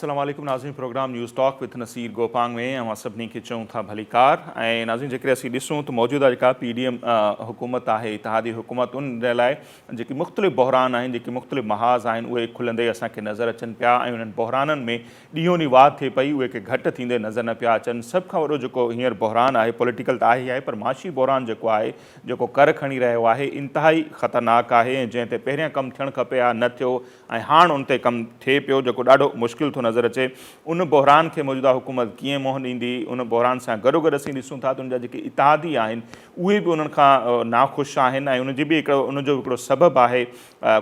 अस्सलाम वालेकुम नाज़रीन, programme news talk with Naseer Gopang में अवां सभिनी खे चऊं था भली कार। ऐं नाज़रीन, जेकर असीं ॾिसूं त मौजूदा जेका PDM हुकूमत आहे, इतिहादी हुकूमत, उन लाइ जेकी मुख़्तलिफ़ बहरान आहिनि, जेके मुख़्तलिफ़ महाज़ आहिनि, उहे खुलंदे असांखे नज़र अचनि पिया। ऐं उन्हनि बहराननि में ॾींहों ॾींहुं वाध थिए पई, उहे के घटि थींदे नज़र न पिया अचनि। सभ खां वॾो जेको हींअर बहरान आहे, पॉलिटिकल त आहे ई आहे, पर माशी बहरान जेको आहे, जेको कर खणी रहियो आहे, इंतिहाई ख़तरनाक आहे। ऐं जंहिं ते पहिरियां कमु थियणु खपे हा, न थियो, ऐं हाणे उन ते कमु थिए पियो, जेको ॾाढो मुश्किल थो नज़र अचे। उन बहरान खे मौजूदा हुकूमत कीअं मोहन ॾींदी, उन बहरान सां गॾोगॾु असीं ॾिसूं था त उनजा जेके इतिहादी आहिनि, उहे बि उन्हनि खां नाख़ुशि आहिनि। ऐं उनजी बि उनजो हिकिड़ो सबबु आहे,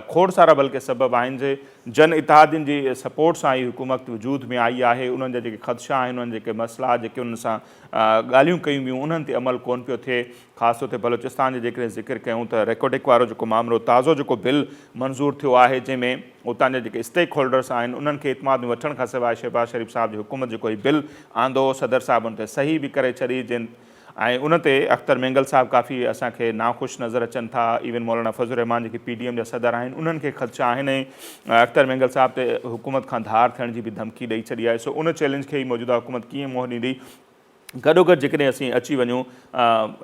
खोड़ सारा बल्कि सबबु आहिनि जे जन इतिहादियुनि जी सपोर्ट सां ई हुकूमत वजूद में आई आहे। उन्हनि जा जेके ख़दशा आहिनि, उन्हनि जेके मसइला जेके उन सां ॻाल्हियूं कयूं वियूं, उन्हनि ते अमल कोन पियो थिए। ख़ासि तौर ते बलोचिस्तान जे जेकॾहिं ज़िक्र कयूं त रेकोडिक वारो जेको मामिलो, ताज़ो जेको बिल मंज़ूर थियो आहे, जंहिंमें उतां जा जेके स्टेक होल्डर्स आहिनि, उन्हनि खे इतमाद में वठण खां सवाइ शहबाज शरीफ़ साहब जी हुकूमत जेको ही बिल आंदो, सदर साहब उन ते सही बि करे छॾी। ऐं उन ते अख्तर मेंगल साहब काफ़ी असांखे नाख़ुशि नज़र अचनि था। इवन मौलाना फज़लुर रहमान जेके PDM जा सदर आहिनि, उन्हनि खे ख़दशा आहिनि। ऐं अख्तर मेंगल साहब ते हुकूमत खां धार थियण जी बि धमकी ॾेई छॾी आहे। सो उन चैलेंज खे ई मौजूदा हुकूमत कीअं मोहन ॾींदी। गॾोगॾु जेकॾहिं असीं अची वञूं,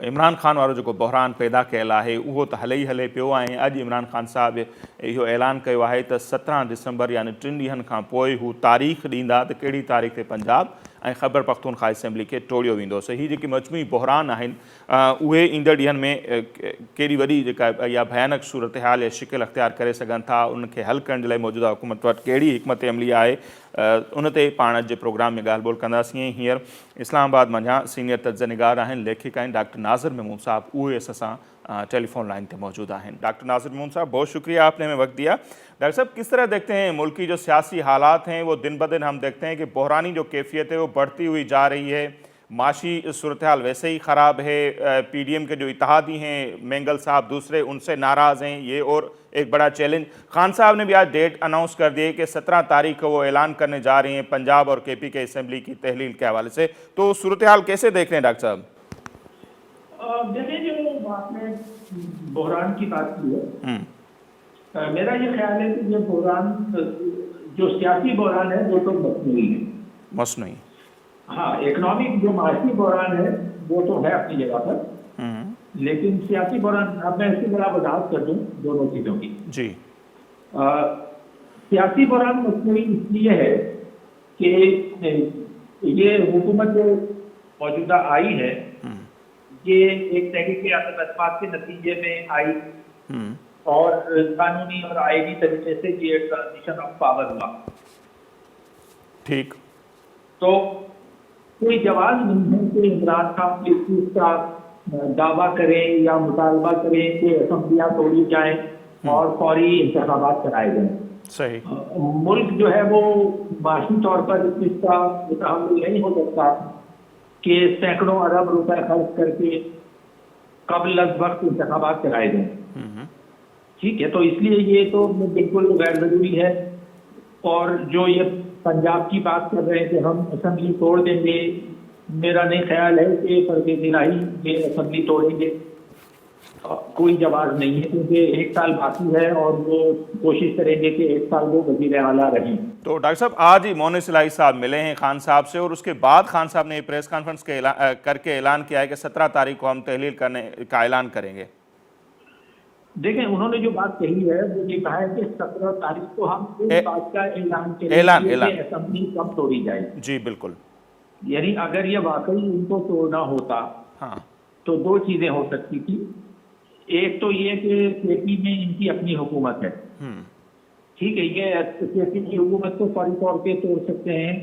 इमरान ख़ान वारो जेको बहरान पैदा कयल आहे, उहो त हले ई हले पियो। ऐं अॼु इमरान ख़ान साहब इहो ऐलान कयो आहे त 17 दिसंबर यानी 3 ॾींहंनि खां पोइ हू तारीख़ ॾींदा त कहिड़ी तारीख़ ते पंजाब ऐं ख़ैबर पख्तूनख्वा असेंबली खे टोड़ियो वेंदो। सो हीअ जेकी मजमूई बहरान आहिनि, उहे ईंदड़ ॾींहंनि में केॾी वॾी जेका या भयानक सूरत हाल या शिकिल अख़्तियार करे सघनि था। उनखे हल करण जे लाइ मौजूदा हुकूमत वटि कहिड़ी हिकमत अमली आहे, उन ते पाण अॼु जे प्रोग्राम में ॻाल्हि ॿोल कंदासीं। हींअर इस्लामाबाद मंझां सीनियर तज्ज़निगार आहिनि, लेखिका आहिनि डॉक्टर नाज़िर महमूद साहब, उहे असां सां टेलीफोन लाइन पे मौजूद हैं। डॉक्टर नाज़िर महमूद साहब, बहुत शुक्रिया आपने हमें वक्त दिया। डॉक्टर साहब, किस तरह देखते हैं मुल्क की जो सियासी हालात हैं, वो दिन ब दिन हम देखते हैं कि बहरानी जो कैफियत है वो बढ़ती हुई जा रही है। माशी सूरत हाल वैसे ही ख़राब है। PDM के जो इत्तेहादी हैं, मेंगल साहब दूसरे, उनसे नाराज़ हैं। ये और एक बड़ा चैलेंज, खान साहब ने भी आज डेट अनाउंस कर दी है कि 17 तारीख को वो ऐलान करने जा रही हैं पंजाब और KP के असेंबली की तहलील के हवाले से। तो सूरत हाल कैसे देख रहे हैं डॉक्टर साहब? देखिए, जो आपने बहरान की बात की है, मेरा ये ख्याल है कि ये बहरान, जो सियासी बहरान है, वो तो मसनूई है। मसनूई, हाँ, इकोनॉमिक जो माशी बहरान है वो तो है अपनी जगह पर, लेकिन सियासी बहरान, अब मैं इसकी बड़ा वजाहत कर दूं दोनों चीज़ों की जी। सियासी बहरान मसनूई इसलिए है कि ये हुकूमत जो मौजूदा आई है, ये एक तहरीक-ए-अतमाद के नतीजे में आई और कानूनी और आईनी तरीके से ये ट्रांजिशन ऑफ पावर हुआ। ठीक। तो कोई जवाब नहीं है कि इमरान खान इस चीज का दावा करें या मुतालबा करें कि असेंबलियां तोड़ी जाएं और फौरी इंतखाबात कराए जाएं। सही। मुल्क जो है वो माशी तौर पर इस चीज का मुतहम्मिल नहीं हो सकता कि सैकड़ों अरब रुपए खर्च करके कबल अज़ वक्त इंतखाबात कराए जाएं। ठीक है, तो इसलिए ये तो बिल्कुल गैर जरूरी है। और जो ये पंजाब की बात कर रहे हैं कि हम असेंबली तोड़ देंगे, मेरा नहीं ख्याल है कि परवेज़ इलाही ये असेंबली तोड़ेंगे। कोई जवाब नहीं है, क्योंकि 1 साल बाकी है और वो कोशिश करेंगे कि 1 साल वो वज़ीर आला रहें। तो डॉक्टर साहब, आज ही मोनिस इलाही साहब मिले हैं खान साहब से, और उसके बाद खान साहब ने प्रेस कॉन्फ्रेंस करके ऐलान किया है कि 17 तारीख को हम तहलील करने का ऐलान करेंगे। देखें, उन्होंने जो बात कही है वो ये कहा है कि 17 तारीख को हम इस बात का ऐलान करेंगे कि असेंबली कब तोड़ी जाए। जी बिल्कुल। यानी अगर ये वाकई इनको तोड़ना होता, हाँ, तो 2 चीजें हो सकती थी। एक तो ये कि KP में इनकी अपनी हुकूमत है, ठीक है, ये KP की हुकूमत को फौरी तौर पे तोड़ सकते हैं,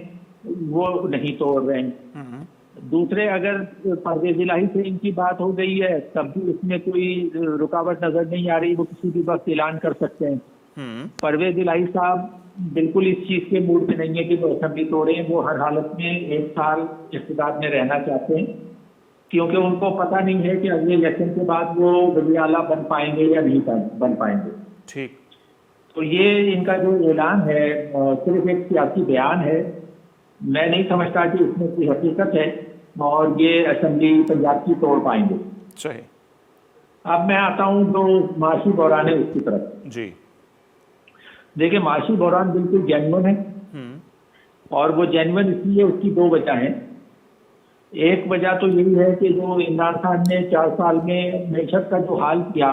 वो नहीं तोड़ रहे हैं। दूसरे, अगर परवेज़ इलाही से इनकी बात हो गई है तब भी इसमें कोई रुकावट नजर नहीं आ रही, वो किसी भी वक्त ऐलान कर सकते हैं। परवेज़ इलाही साहब बिल्कुल इस चीज के मूड में नहीं है कि वो असेंबली तोड़े। वो हर हालत में 1 साल इक़्तिदार में रहना चाहते हैं, क्योंकि उनको पता नहीं है कि अगले इलेक्शन के बाद वो वज़ीर आला बन पाएंगे या नहीं बन पाएंगे। ठीक। तो ये इनका जो ऐलान है सिर्फ एक सियासी बयान है। मैं नहीं समझता कि इसमें कोई हकीकत है और ये असेंबली पंजाब की तोड़ पाएंगे। सही। अब मैं आता हूँ जो माशी बहरान है उसकी तरफ। जी। देखिए, माशी बहरान बिल्कुल जेन्युइन है। اور وہ جینون اس لیے، اس کی دو وجہ ہیں. ایک وجہ تو یہی ہے کہ جو عمران خان نے 4 سال میں معیشت کا جو حال کیا،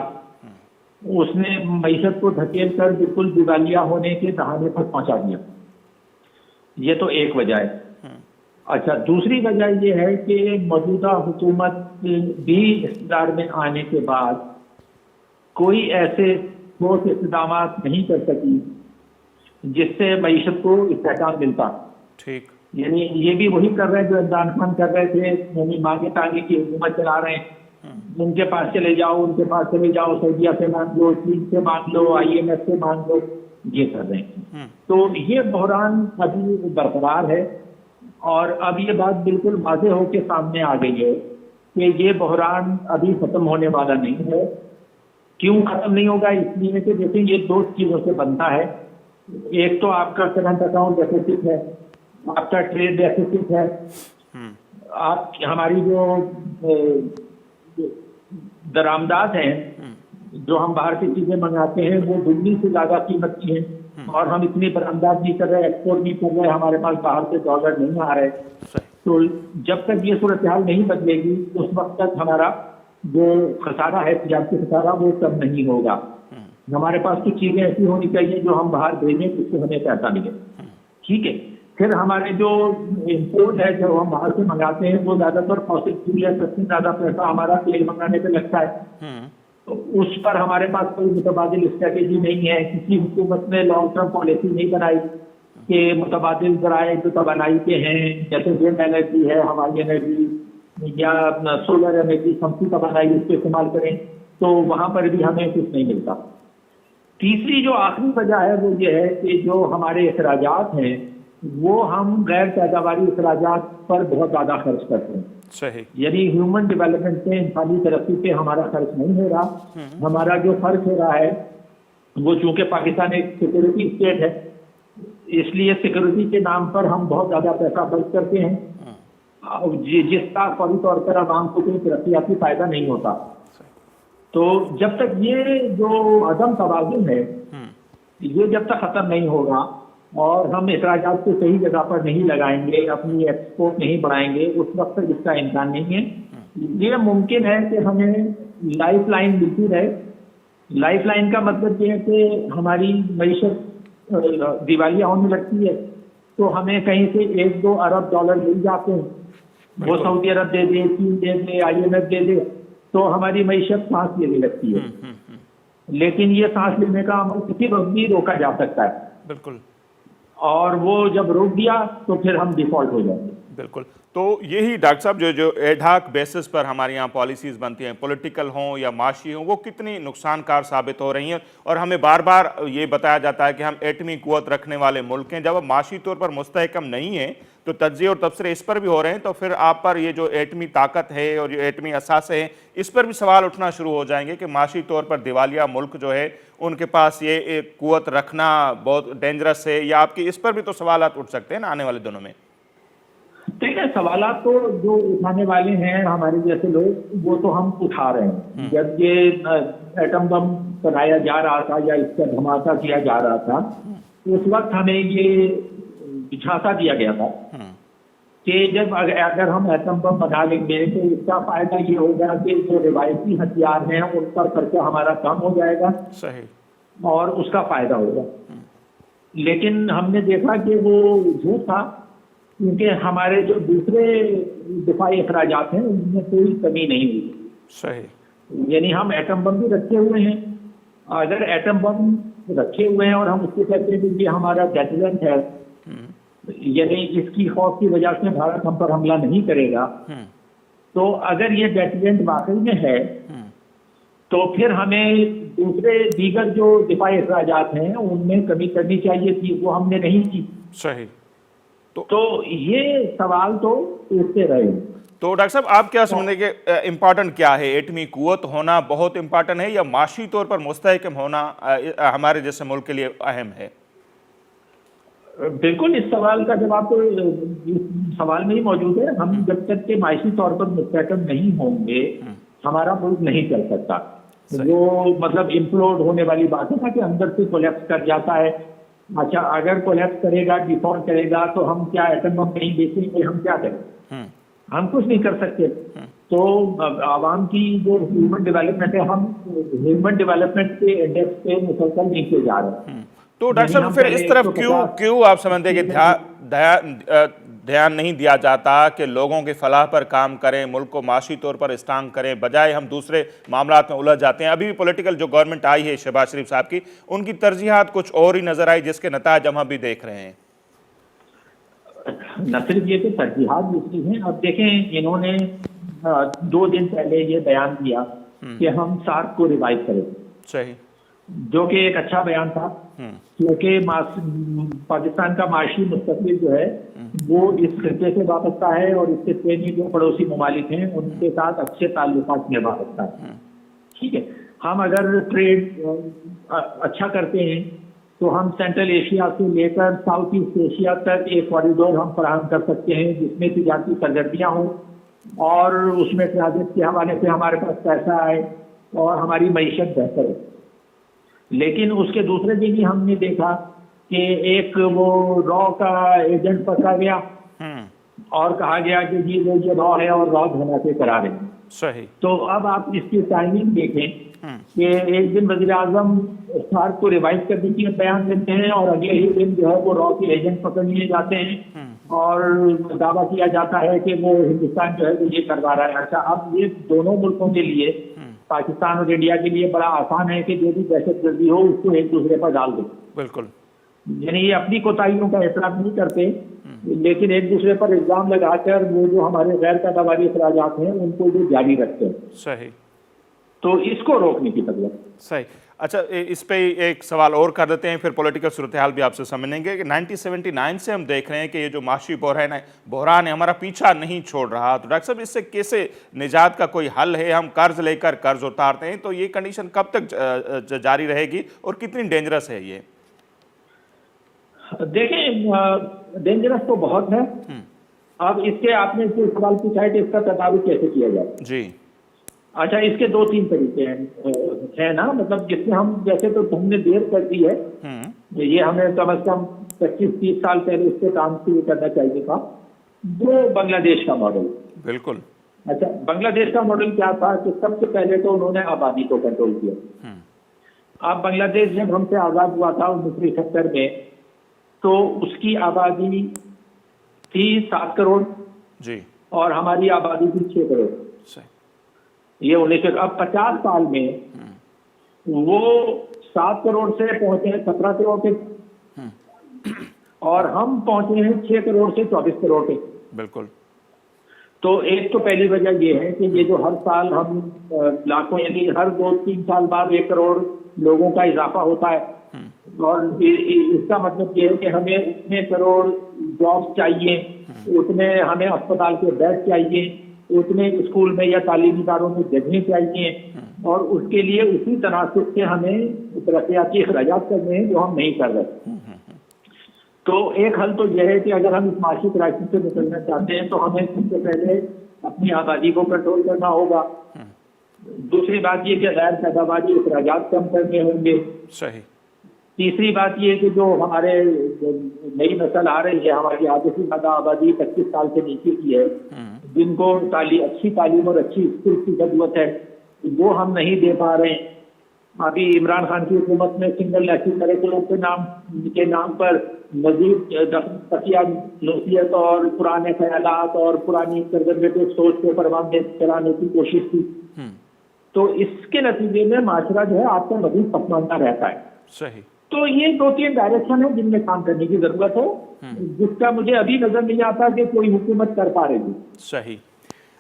اس نے معیشت کو دھکیل کر بالکل دیوالیہ ہونے کے دہانے پر پہنچا دیا. یہ تو ایک وجہ ہے. اچھا، دوسری وجہ یہ ہے کہ موجودہ حکومت بھی اقتدار میں آنے کے بعد کوئی ایسے ٹھوس اقدامات نہیں کر سکی جس سے معیشت کو استحکام ملتا. ٹھیک. یعنی یہ بھی وہی کر رہے ہیں جو عمران خان کر رہے تھے، یعنی مانگے تانگے کی حکومت چلا رہے ہیں. ان کے پاس چلے جاؤ، ان کے پاس چلے جاؤ، سعودیہ سے مانگ لو، چین سے مانگ لو، IMF سے مانگ لو، یہ کر رہے ہیں. تو یہ بحران ابھی برقرار ہے، اور اب یہ بات بالکل واضح ہو کے سامنے آ گئی ہے کہ یہ بحران ابھی ختم ہونے والا نہیں ہے. کیوں ختم نہیں ہوگا؟ اس لیے کہ دیکھیں یہ دو چیزوں سے بنتا ہے. ایک تو آپ کا کرنٹ اکاؤنٹ ڈیفیسٹ ہے، آپ کا ٹریڈ ڈیفیسٹ ہے، آپ ہماری جو درآمدات ہیں، جو ہم باہر کی چیزیں منگاتے ہیں، وہ دگنی سے زیادہ قیمت کی ہیں، اور ہم اتنی برآمدات نہیں کر رہے، ایکسپورٹ نہیں کر رہے، ہمارے پاس باہر سے ڈالر نہیں آ رہے. تو جب تک یہ صورتحال نہیں بدلے گی اس وقت تک ہمارا جو خسارہ ہے، تجارتی خسارہ، وہ کم نہیں ہوگا. ہمارے پاس کچھ چیزیں ایسی ہونی چاہیے جو ہم باہر بھیجیں جس سے ہمیں پیسہ ملے. ٹھیک ہے. پھر ہمارے جو امپورٹ ہے، جو ہم باہر سے منگاتے ہیں، وہ زیادہ تر فاسل فیول ہے، سب سے زیادہ پیسہ ہمارا تیل منگانے پہ لگتا ہے. تو اس پر ہمارے پاس کوئی متبادل اسٹریٹجی نہیں ہے. کسی حکومت نے لانگ ٹرم پالیسی نہیں بنائی کہ متبادل ذرائع جو توانائی کے ہیں، جیسے ونڈ انرجی ہے، ہوائی انرجی یا سولر انرجی، سمسی توانائی، اس کو استعمال کریں. تو وہاں پر بھی ہمیں کچھ نہیں ملتا. تیسری جو آخری وجہ ہے وہ یہ ہے کہ جو ہمارے اخراجات ہیں وہ ہم غیر پیداواری اخراجات پر بہت زیادہ خرچ کرتے ہیں. صحیح. یعنی ہیومن ڈیولپمنٹ پہ، انسانی ترقی پہ ہمارا خرچ نہیں ہو رہا. ہمارا جو خرچ ہو رہا ہے وہ، چونکہ پاکستان ایک سیکورٹی اسٹیٹ ہے، اس لیے سیکورٹی کے نام پر ہم بہت زیادہ پیسہ خرچ کرتے ہیں، جس کا فوری طور پر عوام کو کوئی ترقیاتی فائدہ نہیں ہوتا. تو جب تک یہ جو عدم توازن ہے، یہ جب تک ختم نہیں ہوگا اور ہم اخراجات کو صحیح جگہ پر نہیں لگائیں گے، اپنی ایکسپورٹ نہیں بڑھائیں گے، اس وقت تک اس کا امکان نہیں ہے. یہ ممکن ہے کہ ہمیں لائف لائن ملتی رہے. لائف لائن کا مطلب یہ ہے کہ ہماری معیشت دیوالیہ ہونے لگتی ہے تو ہمیں کہیں سے 1-2 ارب ڈالر مل جاتے ہیں، وہ سعودی عرب دے دے، چین دے دے، IMF دے دے، تو ہماری معیشت سانس لینے لگتی ہے. لیکن یہ سانس لینے کا عمل کسی وقت بھی روکا جا سکتا ہے. بالکل. اور وہ جب روک دیا تو پھر ہم ڈیفالٹ ہو جاتے ہیں. بالکل. تو یہی ڈاکٹر صاحب جو ایڈ ہاک بیسس پر ہمارے یہاں پالیسیز بنتی ہیں، پولیٹیکل ہوں یا معاشی ہوں، وہ کتنی نقصان کار ثابت ہو رہی ہیں. اور ہمیں بار بار یہ بتایا جاتا ہے کہ ہم ایٹمی قوت رکھنے والے ملک ہیں. جب اب معاشی طور پر مستحکم نہیں ہیں تو تجزیے اور تبصرے اس پر بھی ہو رہے ہیں، تو پھر آپ پر یہ جو ایٹمی طاقت ہے اور جو ایٹمی اثاثے ہیں، اس پر بھی سوال اٹھنا شروع ہو جائیں گے کہ معاشی طور پر دیوالیہ ملک جو ہے ان کے پاس یہ ایک قوت رکھنا بہت ڈینجرس ہے، یا آپ کی اس پر بھی تو سوالات اٹھ سکتے ہیں نا آنے والے دنوں میں. دیکھیں، سوالات تو جو اٹھانے والے ہیں ہمارے جیسے لوگ، وہ تو ہم اٹھا رہے ہیں. جب یہ ایٹم بم بنایا جا رہا تھا یا اس کا دھماکہ کیا جا رہا تھا، اس وقت ہمیں یہ جھانسا دیا گیا تھا کہ جب اگر ہم ایٹم بم بنا لیں گے تو اس کا فائدہ یہ ہوگا کہ جو روایتی ہتھیار ہیں ان پر خرچہ ہمارا کم ہو جائے گا. صحیح. اور اس کا فائدہ ہوگا. لیکن ہم نے دیکھا کہ وہ جھوٹ تھا، کیونکہ ہمارے جو دوسرے دفاعی اخراجات ہیں ان میں کوئی کمی نہیں ہوئی. صحیح. یعنی ہم ایٹم بم بھی رکھے ہوئے ہیں. اگر ایٹم بم رکھے ہوئے ہیں اور ہم اس کو کہتے ہیں کہ یہ ہمارا ڈیٹرنٹ ہے، یعنی اس کی خوف کی وجہ سے بھارت ہم پر حملہ نہیں کرے گا، تو اگر یہ ڈیٹرنٹ واقعی میں ہے تو پھر ہمیں دوسرے دیگر جو دفاعی اخراجات ہیں ان میں کمی کرنی چاہیے تھی، وہ ہم نے نہیں کی. صحیح. تو یہ سوال تو اٹھتے رہے. تو ڈاکٹر صاحب آپ کیا سمجھیں کہ امپارٹنٹ کیا ہے؟ ایٹمی قوت ہونا بہت امپارٹنٹ ہے یا معاشی طور پر مستحکم ہونا ہمارے جیسے ملک کے لیے اہم ہے؟ بالکل، اس سوال کا جواب تو سوال میں ہی موجود ہے. ہم جب تک کہ معاشی طور پر مستحکم نہیں ہوں گے ہمارا ملک نہیں چل سکتا. وہ مطلب امپلوڈ ہونے والی بات ہے نا کہ اندر سے کولیپس کر جاتا ہے. اچھا اگر کولیپس کرے گا, ڈیفالٹ کرے گا, تو ہم کیا ایٹم بم نہیں بیچیں گے, ہم کیا کریں؟ ہم کچھ نہیں کر سکتے. تو عوام کی جو ہیومن ڈیولپمنٹ ہے, ہم ہیومن ڈیولپمنٹ کے انڈیکس پہ مسلسل نیچے جا رہے ہیں. تو ڈاکٹر صاحب پھر اس طرف کیوں آپ سمجھتے ہیں کہ دھیان نہیں دیا جاتا کہ لوگوں کی فلاح پر کام کریں, ملک کو معاشی طور پر اسٹرانگ کریں, بجائے ہم دوسرے معاملات میں الجھ جاتے ہیں؟ ابھی بھی پولیٹیکل جو گورنمنٹ آئی ہے شہباز شریف صاحب کی, ان کی ترجیحات کچھ اور ہی نظر آئی, جس کے نتائج ہم ابھی دیکھ رہے ہیں. نہ صرف یہ کہ ترجیحات دوسری ہیں. اب دیکھیں انہوں نے 2 دن پہلے یہ بیان کیا کہ ہم سارک کو ریوائیو کریں. صحیح. جو کہ ایک اچھا بیان تھا, کیونکہ پاکستان کا معاشی مستقبل جو ہے وہ اس خطے سے وابستہ ہے, اور اس سے پہلے جو پڑوسی ممالک ہیں ان کے ساتھ اچھے تعلقات میں وابستہ ہے. ٹھیک ہے, ہم اگر ٹریڈ اچھا کرتے ہیں تو ہم سینٹرل ایشیا سے لے کر ساؤتھ ایسٹ ایشیا تک ایک کوریڈور ہم فراہم کر سکتے ہیں جس میں تجارتی سرگرمیاں ہوں, اور اس میں ٹرانزٹ کے حوالے سے ہمارے پاس پیسہ آئے اور ہماری معیشت بہتر ہے. لیکن اس کے دوسرے دن ہی ہم نے دیکھا کہ ایک وہ را کا ایجنٹ پکڑا گیا اور کہا گیا کہ جی وہ یہ را ہے اور را دھونا سے کرا رہے ہیں. صحیح. تو اب آپ اس کی ٹائمنگ دیکھیں کہ ایک دن وزیر اعظم سارک کو ریوائز کرنے کی بیان دیتے ہیں, اور اگلے ہی دن جو ہے وہ را کے ایجنٹ پکڑ لیے جاتے ہیں اور دعویٰ کیا جاتا ہے کہ وہ ہندوستان جو ہے وہ یہ کروا رہا ہے. اچھا, اب یہ دونوں ملکوں کے لیے, پاکستان اور انڈیا کے لیے بڑا آسان ہے کہ جو بھی دہشت گردی ہو اس کو ایک دوسرے پر ڈال دیں. بالکل. یعنی یہ اپنی کوتاہیوں کا اعتراف نہیں کرتے, لیکن ایک دوسرے پر الزام لگا کر وہ جو ہمارے غیر پیداواری اخراجات ہیں ان کو جو جاری رکھتے ہیں. صحیح. تو اس کو روکنے کی ضرورت. صحیح. اچھا, اس پہ ایک سوال اور کر دیتے ہیں, پھر پولیٹیکل صورتحال بھی آپ سے سمجھیں گے کہ 1979 سے ہم دیکھ رہے ہیں کہ یہ جو معاشی بحران ہے ہمارا پیچھا نہیں چھوڑ رہا. تو ڈاکٹر صاحب اس سے کیسے نجات کا کوئی حل ہے؟ ہم قرض لے کر قرض اتارتے ہیں, تو یہ کنڈیشن کب تک جاری رہے گی اور کتنی ڈینجرس ہے یہ؟ دیکھیں, ڈینجرس تو بہت ہے. اب اس کے آپ نے جو سوال پوچھا ہے کہ اس کا تدابیر کیسے کیا جائے. جی. اچھا, اس کے 2-3 طریقے ہیں نا, مطلب جس میں ہم جیسے تو ہم نے دیر کر دی ہے, یہ ہمیں کم از کم 25-30 سال پہلے اس پہ کام شروع کرنا چاہیے تھا. وہ بنگلہ دیش کا ماڈل. بالکل. اچھا, بنگلہ دیش کا ماڈل کیا تھا کہ سب سے پہلے تو انہوں نے آبادی کو کنٹرول کیا. اب بنگلہ دیش جب ہم سے آزاد ہوا تھا 1970 میں, تو اس کی آبادی تھی 7 کروڑ. جی. اور ہماری آبادی تھی 6 کروڑ. یہ 1900. اب 50 سال میں وہ 7 کروڑ سے پہنچے ہیں 17 کروڑ پہ, اور ہم پہنچے ہیں 6 کروڑ سے 24 کروڑ پہ. بالکل. تو ایک تو پہلی وجہ یہ ہے کہ یہ جو ہر سال ہم لاکھوں, یعنی ہر 2-3 سال بعد 1 کروڑ لوگوں کا اضافہ ہوتا ہے, اور اس کا مطلب یہ ہے کہ ہمیں اتنے کروڑ جابس چاہیے, اتنے ہمیں اسپتال کے بیڈ چاہیے, اتنے اسکول میں یا تعلیمی اداروں میں جگہیں چاہیے, اور اس کے لیے اسی تناسب سے ہمیں ترقیاتی اخراجات کرنے ہیں جو ہم نہیں کر رہے. تو ایک حل تو یہ ہے کہ اگر ہم اس معاشی کرائسس سے نکلنا چاہتے ہیں تو ہمیں سب سے پہلے اپنی آبادی کو کنٹرول کرنا ہوگا. دوسری بات یہ کہ غیر پیداواری اخراجات کم کرنے ہوں گے. صحیح. تیسری بات یہ کہ جو ہمارے نئی نسل آ رہی ہے, ہماری آدھے سے زیادہ آبادی 25 سال سے نیچے کی ہے, جن کو اچھی تعلیم اور اچھی اسکل کی ضرورت ہے, وہ ہم نہیں دے پا رہے ہیں. ابھی عمران خان کی حکومت میں سنگل نیشنل کریکولم کے نام پر مزید نوعیت اور پرانے خیالات اور پرانی کنزرویٹو سوچ کو پروان چلانے کی کوشش کی. تو اس کے نتیجے میں معاشرہ جو ہے آپ کو مزید پسماندہ رہتا ہے. صحیح. تو یہ 2-3 ڈائریکشن ہیں جن میں کام کرنے کی ضرورت ہے, جس کا مجھے ابھی نظر نہیں آتا کہ کوئی حکومت کر پا رہی ہے. صحیح.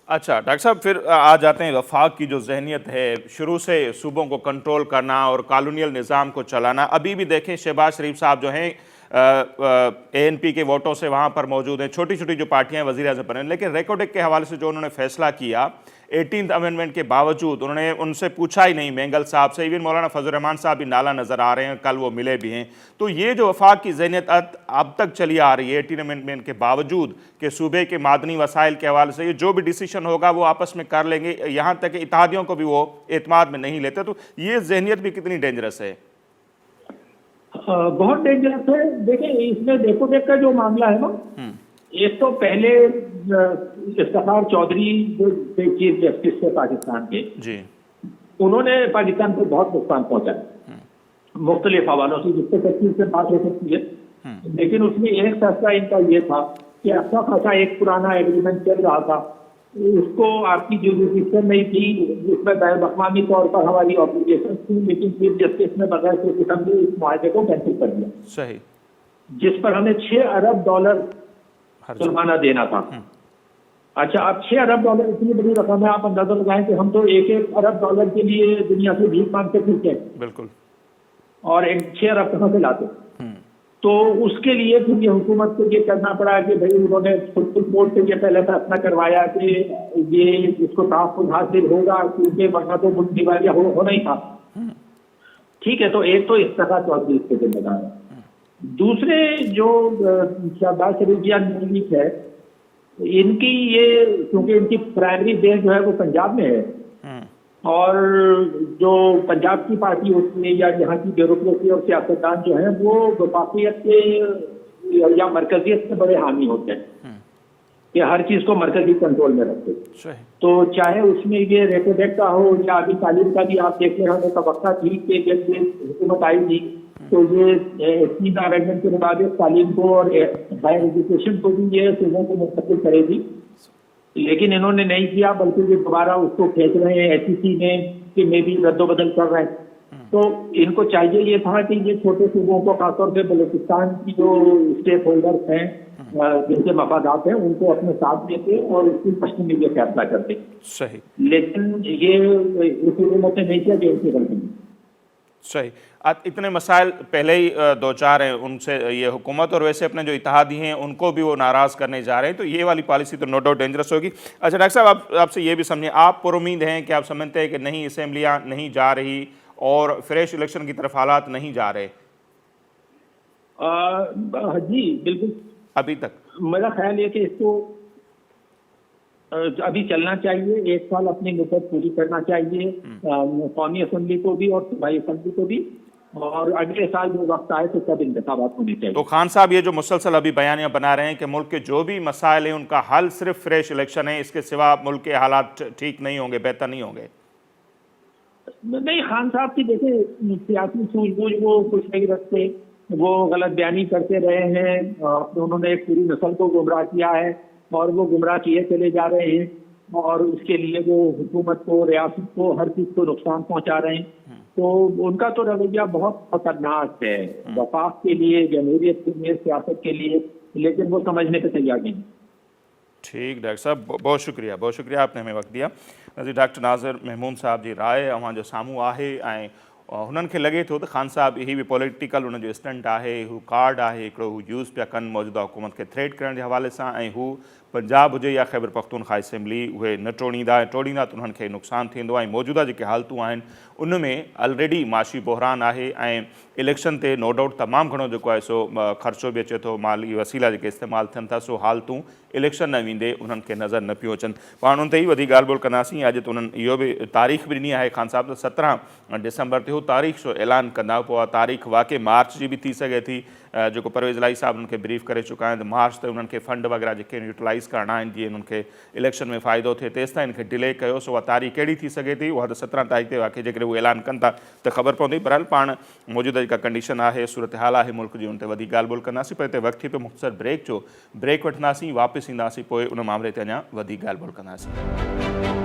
اچھا ڈاکٹر صاحب, پھر آ جاتے ہیں وفاق کی جو ذہنیت ہے, شروع سے صوبوں کو کنٹرول کرنا اور کالونیل نظام کو چلانا. ابھی بھی دیکھیں شہباز شریف صاحب جو ہیں ANP کے ووٹوں سے وہاں پر موجود ہیں, چھوٹی چھوٹی جو پارٹیاں وزیر اعظم بنے, لیکن ریکارڈ ایکٹ کے حوالے سے جو انہوں نے فیصلہ کیا 18th امینڈمنٹ کے باوجود انہوں نے ان سے پوچھا ہی نہیں, مینگل صاحب سے. ایون مولانا فضل الرحمان صاحب بھی نالا نظر آ رہے ہیں, کل وہ ملے بھی ہیں. تو یہ جو وفاق کی ذہنیت اب تک چلی آ رہی ہے 18 امینڈمنٹ کے باوجود کہ صوبے کے معدنی وسائل کے حوالے سے یہ جو بھی ڈیسیشن ہوگا وہ آپس میں کر لیں گے, یہاں تک کہ اتحادیوں کو بھی وہ اعتماد میں نہیں لیتے, تو یہ ذہنیت بھی کتنی ڈینجرس ہے؟ बहुत डेंजरस है। देखिए इसमें रेपो रेट का जो मामला है ना, एक तो पहले इफ्तिखार चौधरी जो चीफ जस्टिस थे पाकिस्तान के जी, उन्होंने पाकिस्तान को बहुत नुकसान पहुंचाया मुख्तलिफ हवालों से, जिससे तफसील से बात हो सकती है। लेकिन उसमें एक फैसला इनका ये था कि अच्छा खासा एक पुराना एग्रीमेंट चल रहा था, उसको आपकी जुरिडिक्शन नहीं थी, उसमें बैन अवी तौर पर हमारी ऑब्लिगेशन थी, लेकिन चीफ जस्टिस ने बगैर सोचे समझे इस मुआहदे को कैंसिल कर दिया। सही। जिस पर हमें $6 अरब जुर्माना देना था। अच्छा, अब $6 अरब इतनी बड़ी रकम है, आप अंदाजा लगाएं कि हम तो $1 अरब के लिए दुनिया से भीख मांगते फिरते हैं। बिल्कुल। और $6 अरब कहाँ से लाते? तो उसके लिए फिर ये हुकूमत को ये करना पड़ा कि भाई उन्होंने सुप्रीम कोर्ट से ये पहले फैसला करवाया कि ये इसको तहफ़्फ़ुज़ हासिल होगा, क्योंकि वरना तो मुल्क दिवालिया होना ही था। ठीक है, तो एक तो इफ्तिखार चौधरी इसके जिम्मेदार है। दूसरे जो शहबाज शरीफ या नून लीग है, इनकी ये, क्योंकि इनकी प्राइमरी बेस जो है वो पंजाब में है, और जो पंजाब की पार्टी होती है या यहाँ की ब्यूरोक्रेसी और सियासतदान जो है वो वफाकियत के या मरकजियत के बड़े हामी होते हैं कि हर चीज को मरकजी कंट्रोल में रखते। तो चाहे उसमें ये रेपो रेट का हो या अभी तालीम का भी आप देख रहे हैं, तवक्का थी कि जब ये हुकूमत आई थी तो ये 3 अमेंडमेंट के मुताबिक तालीम को और हायर एजुकेशन को भी ये सूबों को मुंतकिल करेगी, लेकिन इन्होंने नहीं किया, बल्कि ये दोबारा उसको खींच रहे हैं एचईसी में भी रद्दोबदल कर रहे हैं। तो इनको चाहिए ये था कि ये छोटे सूबों को, खासतौर से बलूचिस्तान की जो स्टेक होल्डर्स हैं जिनके मफादात हैं, उनको अपने साथ लेते और उसकी पश्चिमी ये फैसला करते। सही। लेकिन ये इस हुकूमत ने नहीं किया, जो उनकी गलती। सही। इतने मसाइल पहले ही 2-4 हैं उनसे ये हुकूमत, और वैसे अपने जो इत्तेहादी हैं उनको भी वो नाराज़ करने जा रहे हैं, तो ये वाली पॉलिसी तो नो डाउट डेंजरस होगी। अच्छा डॉक्टर साहब, आपसे ये भी समझें, आप पुरुम्मीद हैं कि आप समझते हैं कि नहीं असेंबलियाँ नहीं जा रही और फ्रेश इलेक्शन की तरफ हालात नहीं जा रहे? जी बिल्कुल। अभी तक मेरा ख्याल है कि इसको अभी चलना चाहिए, 1 साल अपनी मुद्दत पूरी करना चाहिए, कौमी असेंबली को भी और सूबाई असेंबली को भी, और अगले साल जो वक्त आए तो तब इंतखाबात होने चाहिए। तो खान साहब, ये जो मुसलसल अभी बयानियां बना रहे हैं कि मुल्क के जो भी मसाइल हैं उनका हल सिर्फ फ्रेश इलेक्शन है, इसके सिवा मुल्क के हालात ठीक नहीं होंगे, बेहतर नहीं होंगे? नहीं, खान साहब की देखिए सियासी सूझबूझ वो कुछ नहीं रखते, वो गलत बयानी करते रहे हैं, उन्होंने एक पूरी नस्ल को गुमराह किया है और वो गुमराह किए चले जा रहे हैं, और उसके लिए वो हुकूमत को, रियासत को, हर चीज को नुकसान पहुंचा रहे हैं। तो उनका तो रवैया बहुत खतरनाक है वफाक के लिए, जमहूरियत के लिए, सियासत के लिए, लेकिन वो समझने पे तैयार नहीं। ठीक डॉक्टर साहब, बहुत शुक्रिया आपने हमें वक्त दिया। जी डॉक्टर नाज़िर महमूद साहब जी राय अवां जो साम्हूं आहे, ऐं हुननि खे लॻे थो त खान साहब ही भी पॉलिटिकल उन जो स्टंट आहे, हू कार्ड आहे हिकिड़ो, हू यूज़ पिया कनि मौजूदा हुकूमत खे थ्रेट करण जे हवाले सां, ऐं हू पंजाब हुजे या ख़ैबर पख्तूनख्वा असेंबली उहे न टोड़ींदा त उन्हनि खे नुक़सानु थींदो, ऐं मौजूदा जेके हालतूं आहिनि उन में ऑलरेडी माशी बहरान आहे, ऐं इलेक्शन ते नो डाउट तमामु घणो जेको आहे सो ख़र्चो बि अचे थो, माली वसीला जेके इस्तेमालु थियनि था, सो हालतूं इलेक्शन न वेंदे उन्हनि खे नज़र न पियूं अचनि। पाण उन ते ई वधीक ॻाल्हि ॿोल कंदासीं। अॼु त उन्हनि इहो बि तारीख़ बि ॾिनी आहे खान साहब, त 17 डिसंबर ते हू तारीख़ जो ऐलान कंदा, पोइ तारीख़ वाक़ई मार्च जी बि थी सघे थी, जेको परवेज़ इलाही साहब उन्हनि खे ब्रीफ करे चुका आहिनि, त मार्च ते उन्हनि खे फंड वग़ैरह जेके यूटिलाइज़ करणा आहिनि जीअं उन्हनि खे इलेक्शन में फ़ाइदो थिए, तेसि ताईं इनखे डिले कयो, सो उहा तारीख़ कहिड़ी थी सघे थी, उहा त 17 तारीख़ ते वाक़ई जेकॾहिं उहे ऐलान कनि था त ख़बर पवंदी। बहरहाल पाण मौजूदा जेका कंडीशन आहे, सूरत हाल आहे मुल्क जी, उन ते वधीक ॻाल्हि ॿोल कंदासीं, पर हिते वक़्तु थी पियो मुख़्तसर ब्रेक जो, ब्रेक वठंदासीं, वापसि ईंदासीं, पोइ उन मामले ते अञा वधीक ॻाल्हि ॿोल कंदासीं।